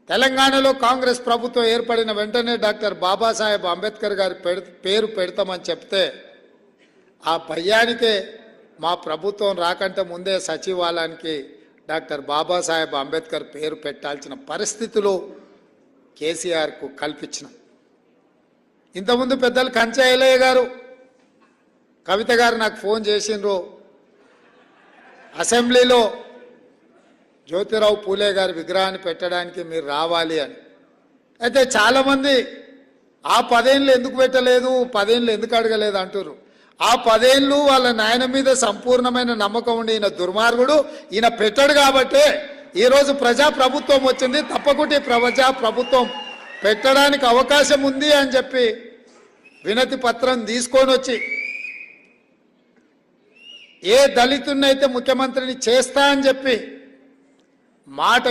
తెలంగాణలో కాంగ్రెస్ ప్రభుత్వం ఏర్పడిన వెంటనే డాక్టర్ బాబాసాహెబ్ అంబేద్కర్ గారి పేరు పెడతామని చెప్తే ఆ భయానికే మా ప్రభుత్వం రాకంటే ముందే సచివాలయానికి డాక్టర్ బాబాసాహెబ్ అంబేద్కర్ పేరు పెట్టాల్సిన పరిస్థితులు కేసీఆర్కు కల్పించినాం. ఇంతకుముందు పెద్దలు కంచె ఎల్లయ్య గారు, కవిత గారు నాకు ఫోన్ చేసిండ్రు, అసెంబ్లీలో జ్యోతిరావు పూలే గారి విగ్రహాన్ని పెట్టడానికి మీరు రావాలి అని. అయితే చాలామంది ఆ 10 ఏళ్ళు ఎందుకు పెట్టలేదు, 10 ఏళ్ళు ఎందుకు అడగలేదు అంటారు. ఆ 10 ఏళ్ళు వాళ్ళ నాయన మీద సంపూర్ణమైన నమ్మకం ఉండి ఈయన దుర్మార్గుడు, ఈయన పెట్టాడు కాబట్టే ఈరోజు ప్రజా ప్రభుత్వం వచ్చింది. తప్పకుండా ప్రజా ప్రభుత్వం పెట్టడానికి అవకాశం ఉంది అని చెప్పి వినతి పత్రం తీసుకొని వచ్చి ఏ దళితున్నైతే ముఖ్యమంత్రిని చేస్తా అని చెప్పి మాట